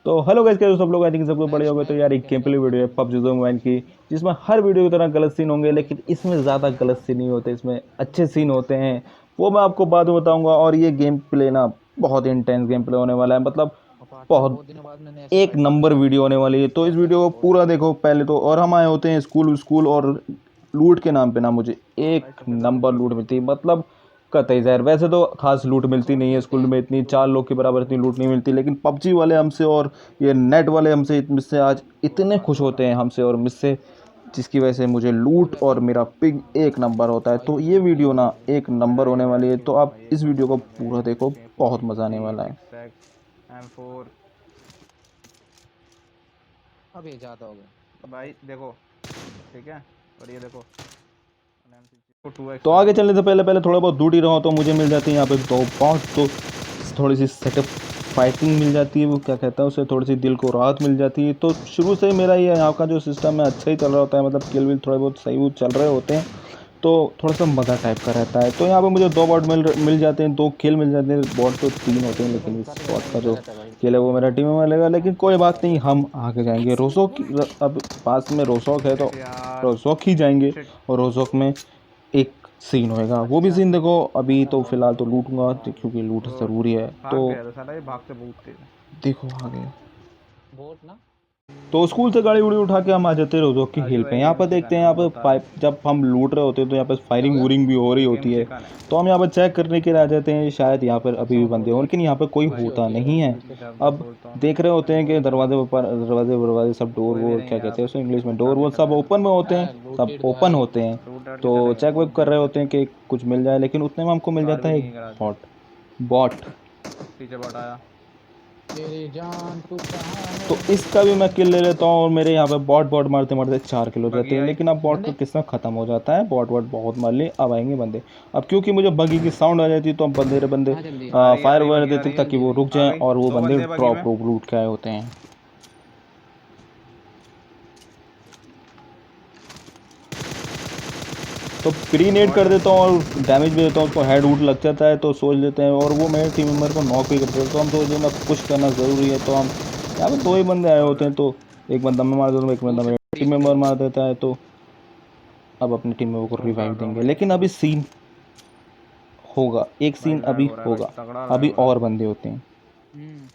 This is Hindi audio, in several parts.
तो हेलो गाइस, कैसे हो सब लोग? आई थिंक सब लोग बड़े हो गए। तो यार एक गेम प्ले वीडियो है पबजी मोबाइल की, जिसमें हर वीडियो की तरह गलत सीन होंगे, लेकिन इसमें ज़्यादा गलत सीन नहीं होते, इसमें अच्छे सीन होते हैं। वो मैं आपको बाद में बताऊंगा। और ये गेम प्ले ना बहुत इंटेंस गेम प्ले होने वाला है, मतलब बहुत एक नंबर वीडियो होने वाली है। तो इस वीडियो को पूरा देखो पहले तो। और हम आए होते हैं स्कूल स्कूल और लूट के नाम पे ना मुझे एक नंबर लूट मिलती है, मतलब कतई ज़ाहिर। वैसे तो खास लूट मिलती नहीं है स्कूल में, इतनी 4 लोग के बराबर इतनी लूट नहीं मिलती, लेकिन पबजी वाले हमसे और ये नेट वाले हमसे मुझसे आज इतने खुश होते हैं हमसे और मुझसे, जिसकी वजह से मुझे लूट और मेरा पिग एक नंबर होता है। तो ये वीडियो ना एक नंबर होने वाली है, तो आप इस वीडियो को पूरा देखो, बहुत मज़ा आने वाला है। M4 अब ये ज्यादा हो गया भाई देखो, ठीक है। और ये देखो को 2x तो आगे चलने से पहले पहले थोड़ा बहुत दूर ही रहो तो मुझे मिल जाती है यहाँ पे दो बहुत, तो थोड़ी सी सेटअप फाइटिंग मिल जाती है, वो क्या कहता है उसे, थोड़ी सी दिल को राहत मिल जाती है। तो शुरू से मेरा ये यहाँ का जो सिस्टम है अच्छा ही चल रहा होता है, मतलब किल विल थोड़े बहुत सही वो चल रहे होते हैं, तो थोड़ा सा मज़ा टाइप का रहता है। तो यहाँ पे मुझे 2 बॉट मिल जाते हैं, 2 किल मिल जाते हैं। बॉट तो 3 होते हैं, लेकिन इस बॉट का जो किल है वो मेरा टीम में लगेगा। लेकिन कोई बात नहीं, हम आगे जाएंगे। रोजोक अब पास में रोजोक है, तो यार रोजोक ही जाएंगे। शिट। और रोजोक में एक सीन होएगा, वो भी सीन देखो। अभी तो फिलहाल तो लूटूंगा क्योंकि लूट तो ज़रूरी है। तो भाग गया था साला, ये भागते बहुत तेज है। देखो आगे। वोट ना तो स्कूल से गाड़ी उड़ी उठा के हम आ जाते हैं रोजोक की हिल आजू पे। भाई यहाँ गेम पर देखते सिखाने हैं, में यहाँ पर बता रहा पाइप जब हम लूट रहे होते हैं तो यहाँ पर क्या हो फायरिंग गया वूरिंग भी हो रही गेम होती है। सिखाने में। तो हम यहाँ पर चेक करने के लिए आ जाते हैं, शायद यहाँ पर अभी भी बंदे हों, लेकिन यहाँ पर कोई खुशी होता होती है नहीं है। रुक जा, मैं अब बोलता हूँ। देख रहे होते हैं कि दरवाजे वरवाजे सब डोर कोई भी वोर नहीं क्या है, कहते हैं आप उसे इंग्लिश में, डोर शादी वोर कर सब रहे ओपन में होते हैं, सब लूटेड तो है ओपन ही। होते हैं। रूट आउट के तो चलेंगे, चेक वेक कर रहे होते हैं कि कुछ मिल जाए, लेकिन उतने में हमको मिल कार जाता भी है नहीं एक है गराज में। बॉट। बॉट पीछे बॉट आया। तेरी जान तू कहाँ तो है इसका भी मैं किल ले लेता हूँ, और मेरे यहाँ पे बॉट बॉट मारते मारते 4 किल हो जाते बगी हैं। आई। लेकिन अब बॉट का बंदे किस्सा खत्म हो जाता है, बॉट बॉट बहुत मार लिए, अब आएंगे बंदे। अब क्योंकि मुझे बगी की साउंड आ जाती है, तो अब बंदे बंदे कहाँ जल्दी है आ फायर रही वायर बगी, आ देते रही हैं है। ताकि वो रुक आ जाएं, गई। और वो 2 बंदे बंदे हैं बगी में। ड्रॉप लूट के आए होते हैं। तो प्री नेड बॉट कर है। देता हूँ और डैमेज भी देता हूँ, उसको हेड वुड लग जाता है, तो सोच लेते हैं, और वो मेरे टीम मेंबर को नॉक भी कर देता है। तो हम सोचते हैं पुश करना ज़रूरी है, तो हम यहाँ पे 2 ही बंदे आए होते हैं, तो एक बंदा मैं मार देता हूँ, एक बंदा दूसरे मेरा टीम टीम के मेंबर मार होंगे। देता है। तो अब अपनी टीम में वो स्मोक रिवाइव डाल रहा हूँ देंगे, भाई। लेकिन अभी सीन होगा, एक भाई सीन लैग अभी हो रहा है, भाई होगा। तगड़ा लैग अभी हो रहा और है। बंदे होते हैं, हम्म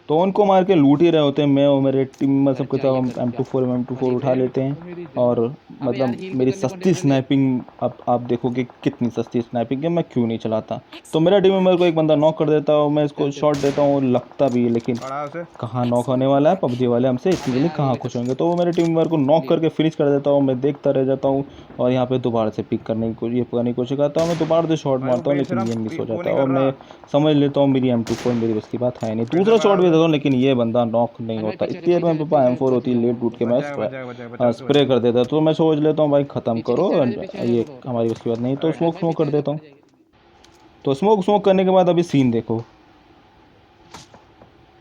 तो उनको मार के लूट ही रहे होते हैं। मैं और मेरे टीम में घर सबके सब चाहिए हम फिर क्या M24 वहीं पे उठा लेते हैं। ओ मेरी और जान। अबे यार मतलब हील तो मेरी जल्दी सस्ती कंटिन्यू कर दे। स्नाइपिंग, अब आप देखोगे कितनी सस्ती स्नाइपिंग है, मैं क्यों नहीं चलाता। तो मेरा टीम मेंबर को एक बंदा नॉक कर देता है, मैं इसको चलते शॉट देता हूँ, लगता भी है, लेकिन पड़ा है उसे। कहाँ नॉक होने वाला है। पबजी वाले हमसे इतनी अबे जल्दी यार कहाँ हील खुश होंगे, तो वो मेरे टीम मेंबर को नॉक लिए करके फिनिश कर देता हूँ। मैं देखता रह जाता हूँ, और यहाँ पे दोबारा से पिक करने की ये करने की कोशिश करता हूँ, मैं दोबारा से शॉट भाई वो मारता हूँ, बेच लेकिन रहा, ये मिस हो वो जाता नहीं है। और कर मैं रहा। समझ लेता हूँ मेरी M24 मेरी बस की बात है नहीं। फिर से दूसरा पड़ा शॉट है भी उसे। देता हूँ, लेकिन ये बंदा नॉक नहीं अरे होता। पीछे से इतनी देर पीछे में से पापा पीछे M4 बच होती है, लेट जाऊंगा लूट के बच मैं जाएगा, बच जाएगा, बच जाएगा, बचा, उसे स्प्रे बचा। कर देता, तो मैं सोच लेता हूँ भाई ख़त्म पीछे करो, पीछे and पीछे ये देखो। हमारी उसकी बात नहीं, तो अरे स्मोक भाई स्मोक कर पीछे देता देखो हूँ। पड़ जाएगी। तो स्मोक स्मोक करने के बाद अभी सीन देखो।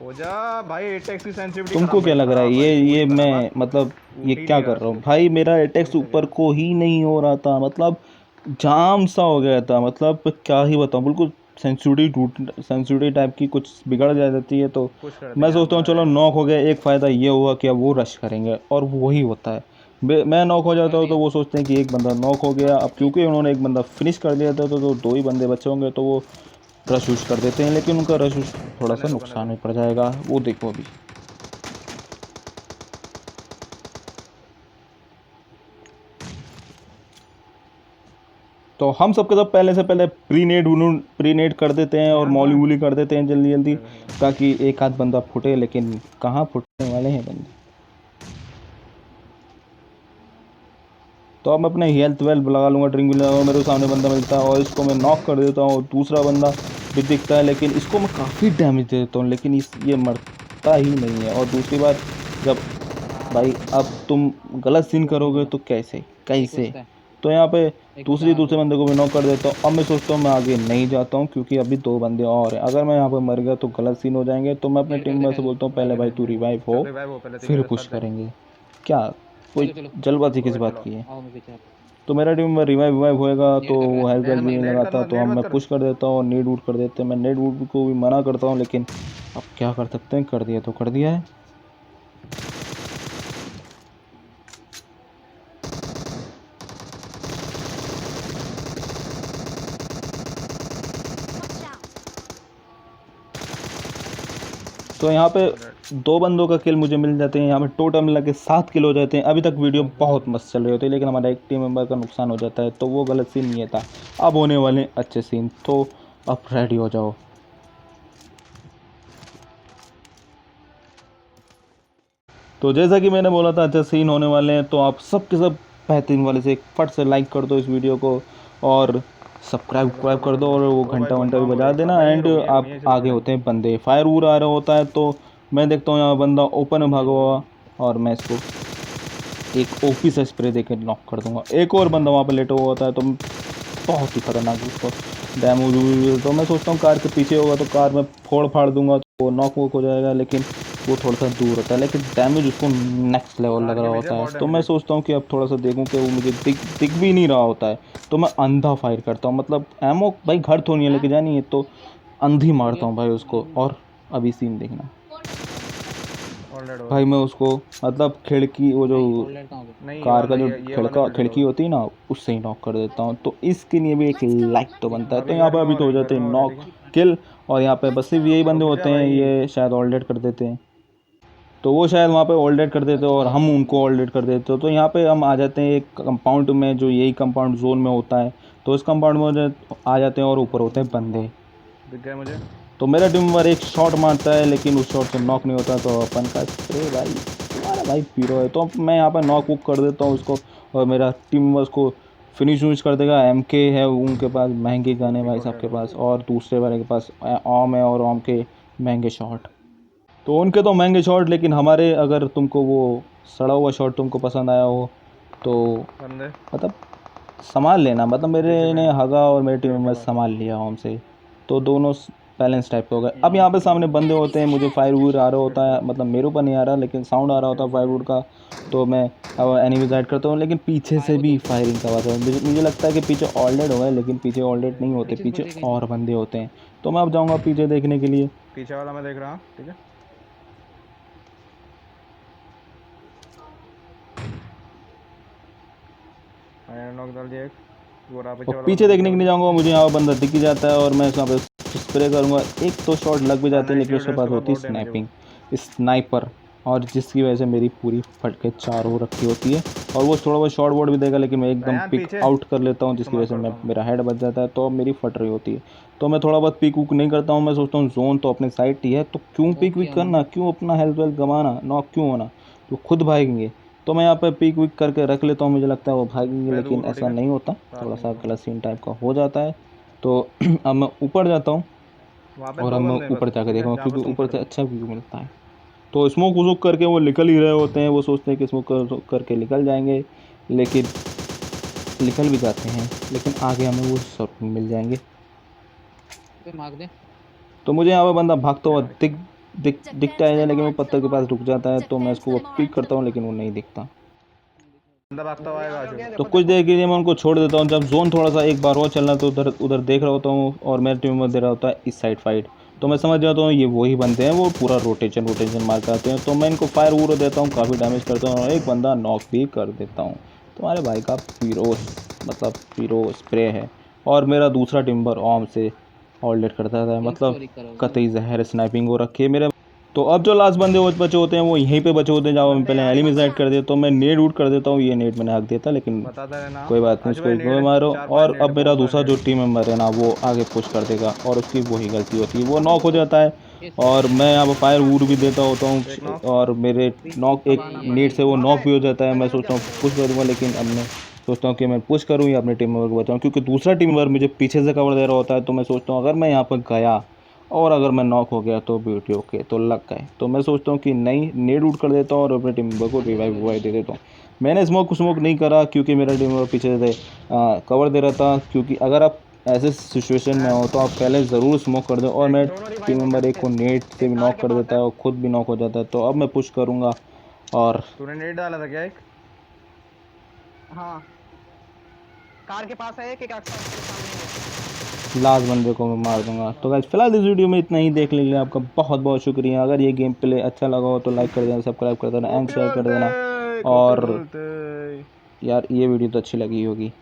हो जा भाई, एटेक्स की सेंसिटिविटी तुमको खराब, क्या भाई लग रहा है, खराब, भाई पूरी ये बराबर। मैं मतलब ये टूट ही क्या नहीं रहा कर रहा इससे। हूँ भाई? मेरा अटैक्स रुक ऊपर जा। को ही नहीं हो रहा था, मतलब जाम सा हो गया था, मतलब क्या ही बताऊँ, बिल्कुल सेंसिटिव टाइप की कुछ बिगड़ जाती है। तो पुश करते मैं हैं, सोचता हूँ मजा चलो आएगा। नॉक हो गया, एक फ़ायदा ये हुआ कि अब वो रश करेंगे, और वही होता है। मैं नॉक हो जाता कर हूँ तो दिया। वो सोचते हैं कि एक बंदा नॉक हो गया। अब क्योंकि उन्होंने एक बंदा फिनिश कर दिया था, तो 2 ही बंदे बचे होंगे, तो वो रश उश कर देते हैं, लेकिन उनका रश उश थोड़ा सा करने नुकसान दो। में पड़ जाएगा, वो देखो अभी। तो हम सबके सब पहले से पहले प्री नेड कर देते हैं, और ध्यान मौली कहाँ। वूली कर देते हैं जल्दी जल्दी, देखो देखो। ताकि एक आध बंदा फुटे, लेकिन कहाँ फुटने वाले हैं बंदे। तो अब मैं अपने हेल्थ वेल्थ लगा लूँगा, ड्रिंक भी लगाऊंगा, मेरे सामने बंदा मिलता है और इसको मैं नॉक कर देता हूँ। दूसरा बंदा भी दिखता है, लेकिन इसको मैं काफ़ी डैमेज दे देता हूँ, लेकिन ये मरता ही नहीं है। और दूसरी बात, जब भाई अब तुम गलत सीन वो नहीं करोगे मिला। तो कैसे एक कैसे। बचता है। तो यहाँ पे एक बचा है दूसरे R2। बंदे को भी नॉक कर देता हूँ। अब मैं सोचता हूँ मैं आगे नहीं जाता हूँ, क्योंकि अभी 2 बंदे और हैं, अगर मैं यहाँ पे मर गया तो गलत सीन हो जाएंगे। तो मैं अपने हेल कर टीम दे में से पहले। बोलता हूँ भाई पहले भाई तू रिवाइव हो, चल रिवाइव हो पहले, तो फिर मेरे पुश साथ चल। करेंगे। क्या चलो कोई चलो। जल्दबाजी किस ओए बात चलो। की है? आओ मैं पीछे आता तो मेरा टीम में रिवाइव होएगा तो नेट कर वो रहा है। हेल्प वेल्प भी नहीं नेट कर लगाता, दो, तो नेट हम मैं कर। पुश कर देता हूँ, नेट वूट कर देते हैं। मैं नेट वूट को भी मना करता हूँ, लेकिन अब क्या कर सकते हैं, कर दिया तो कर दिया है। तो यहाँ पे 2 बंदों का किल मुझे मिल जाते हैं, यहाँ पे टोटल मिला के 7 किल हो जाते हैं। अभी तक वीडियो बहुत मस्त चल रही होती है, लेकिन हमारा एक टीम मेंबर का नुकसान हो जाता है, तो वो गलत सीन नहीं था। अब होने वाले हैं अच्छे सीन, तो अब रेडी हो जाओ। तो जैसा कि मैंने बोला था अच्छे सीन होने वाले हैं, तो आप सब के सब बेहतरीन वाले से एक फट से लाइक कर दो इस वीडियो को, और सब्सक्राइब कर दो, और वो घंटा वंटा भी बजा देना। एंड आप आगे होते हैं बंदे, फायर वूर आ रहा होता है, तो मैं देखता हूँ यहाँ बंदा ओपन में भागा हुआ, और मैं इसको एक ओपी से स्प्रे देकर नॉक कर दूंगा। एक और बंदा वहाँ पर लेटा हुआ होता है, तो बहुत ही खतरनाक उसको डैमेज। तो मैं सोचता हूँ कार के पीछे होगा तो कार में फोड़ फाड़ दूंगा तो वो नॉक वॉक हो जाएगा, लेकिन वो थोड़ा सा दूर होता है, लेकिन डैमेज उसको नेक्स्ट लेवल लग रहा होता है। तो मैं सोचता हूँ कि अब थोड़ा सा देखूँ कि वो मुझे दिख भी नहीं रहा होता है, तो मैं अंधा फायर करता हूँ। मतलब एमओ भाई घर तो नहीं है लेके जानी है, तो अंधी मारता हूँ भाई उसको। और अभी सीन देखना ऑलरेडी भाई, मैं उसको मतलब खिड़की, वो जो नहीं ऑलरेडी कहाँ हो गया? नहीं, कार का जो ये वाला खिड़की होती है ना, उससे ही नॉक कर देता हूँ। तो इसके लिए भी एक लाइक तो बनता है। तो यहाँ पे अभी तो हो जाते हैं नॉक किल, और यहाँ पे बस सिर्फ यही बंदे होते हैं, ये शायद ऑलरेडी कर देते हैं, तो वो शायद वहाँ पे ऑलरेडी कर देते हैं और हम उनको ऑलरेडी कर देते हो। तो यहाँ पे हम आ जाते हैं एक कंपाउंड में, जो यही कंपाउंड जोन में होता है। तो इस कंपाउंड में आ जाते हैं, और ऊपर होते हैं बंदे। दिख गया मुझे। तो मेरा टीम मेंबर एक शॉट मारता है, लेकिन उस शॉट से नॉक नहीं होता। तो अपन का स्प्रे भाई, तुम्हारा भाई पीरो है, तो मैं यहाँ पर नॉक वॉक कर देता हूँ उसको, और मेरा टीम मेंबर उसको फिनिश कर देगा। MK है उनके पास, महंगे गाने भाई साहब के पास, और दूसरे वाले के पास ओम है, और ओम के महंगे शॉट। तो उनके तो महंगे शॉट, लेकिन हमारे, अगर तुमको वो सड़ा हुआ शॉट तुमको पसंद आया हो तो बंदे मतलब संभाल लेना। मतलब मेरे ने हगा और मेरे टीम में संभाल लिया हमसे, तो दोनों बैलेंस टाइप के हो गए। अब यहाँ पे सामने बंदे होते हैं, मुझे फायर वूड आ रहा होता है, मतलब मेरे ऊपर नहीं आ रहा, लेकिन साउंड आ रहा होता है फायर वूड का। तो मैं अब एनिमी साइड करता हूँ, लेकिन पीछे से भी फायरिंग का आवाज़ है। मुझे लगता है कि पीछे ऑलरेड हो गए, लेकिन पीछे ऑलरेड नहीं होते, पीछे और बंदे होते हैं। तो मैं अब जाऊँगा पीछे देखने के लिए। पीछे वाला मैं देख रहा हूँ, ठीक है। मैंने नॉक डाल दिया एक। वो रहा और पीछे देखने के लिए जाऊँगा, मुझे यहाँ बंदा दिख ही जाता है, और मैं यहाँ पे स्प्रे करूँगा। एक तो शॉट लग भी जाते हैं, लेकिन उसके बाद होती है स्नैपिंग, स्नाइपर, और जिसकी वजह से मेरी पूरी फट के 4 हो रखी होती है। और वो थोड़ा बहुत शॉर्ट बोर्ड भी देगा, लेकिन मैं एकदम पिक आउट कर लेता हूँ, जिसकी वजह से मेरा हेड बच जाता है, तो अब मेरी फट रही होती है। तो मैं थोड़ा बहुत पिक वुक नहीं करता हूँ, मैं सोचता हूँ जोन तो अपने साइड ही है, तो क्यों पिक विक करना, क्यों अपना हेल्थ वेल्थ गंवाना, नॉक क्यों होना, तो खुद भागेंगे। तो मैं यहाँ पे पिक विक करके रख लेता हूँ, मुझे लगता है वो भागेंगे, लेकिन ऐसा नहीं होता, थोड़ा सा गलत सीन टाइप का हो जाता है। तो अब मैं ऊपर जाता हूँ, और अब मैं ऊपर जाकर देखूँगा, क्योंकि ऊपर से अच्छा व्यू मिलता है। तो स्मोक वुसोक करके वो निकल ही रहे होते हैं, वो सोचते हैं कि स्मोक करके निकल जाएंगे, लेकिन निकल भी जाते हैं, लेकिन आगे हमें वो सब मिल जाएंगे। मार दे। तो मुझे यहाँ पर बंदा भागता हुआ दिखता है, लेकिन वो पत्थर के पास रुक जाता है, तो मैं उसको पिक करता हूँ, लेकिन वो नहीं दिखता। बंदा भागता हुआ आएगा। तो कुछ देर के लिए मैं उनको छोड़ देता हूँ। जब जोन थोड़ा सा एक बार और चलना, तो उधर उधर देख रहा होता हूँ, और मेरे टीम में दे रहा होता है इस साइड फाइट। तो मैं समझ जाता हूँ ये वही बंदे हैं, वो पूरा रोटेशन मार के आते हैं। तो मैं इनको फायर वूर देता हूँ, काफ़ी डैमेज करता हूँ, और एक बंदा नॉक भी कर देता हूँ। तुम्हारे भाई का पीरो स्प्रे है, और मेरा दूसरा टिम्बर ओम से ऑलरेडी करता था, मतलब कतई जहर स्नाइपिंग हो रखी है मेरे। तो अब जो लास्ट बंदे बचे होते हैं, वो यहीं पे बचे होते हैं, जहाँ मैं पहले एलिमिनेट कर देता हूँ। मैं नेट वूट कर देता हूँ, ये नेट मैंने हक देता, लेकिन कोई बात नहीं, उसको इग्नोर मारो। और अब मेरा दूसरा जो टीम मेंबर है ना, वो आगे पुश कर देगा, और उसकी वही गलती होती है, वो नॉक हो जाता है, और मैं यहाँ पर फायर वूड भी देता होता हूँ, और मेरे नॉक एक नेट से वो नॉक भी हो जाता है। मैं सोचता हूँ पुश करूँगा, लेकिन अब मैं सोचता हूँ कि मैं पुश करूँ या अपने टीम मेंबर को बचाऊँ, क्योंकि दूसरा टीम मेंबर मुझे पीछे से कवर दे रहा होता है। तो मैं सोचता हूँ अगर मैं यहाँ पर गया और अगर मैं नॉक हो गया तो ब्यूटी ओके, तो लग गए। तो मैं सोचता हूँ कि नहीं, नेड आउट कर देता हूँ, और अपने टीम मेंबर को रिवाइव दे देता हूँ। मैंने स्मोक नहीं करा, क्योंकि मेरा टीम मेंबर पीछे से कवर दे रहा था। क्योंकि अगर आप ऐसे सिचुएशन में हो, तो आप पहले ज़रूर स्मोक कर दो, और मैं टीम मेंबर एक को नेट से भी नॉक कर देता है, और खुद भी नॉक हो जाता है। तो अब मैं पुश करूँगा, और तूने नेट डाला था क्या एक? हाँ कार के पास है कि आपके सामने है? लास्ट बंदे को मैं मार दूंगा। तो गाइस फिलहाल इस वीडियो में इतना ही। देखने के लिए आपका बहुत बहुत शुक्रिया। अगर ये गेम प्ले अच्छा लगा हो तो लाइक कर देना, सब्सक्राइब कर देना एंड शेयर कर देना। और यार ये वीडियो तो अच्छी लगी होगी।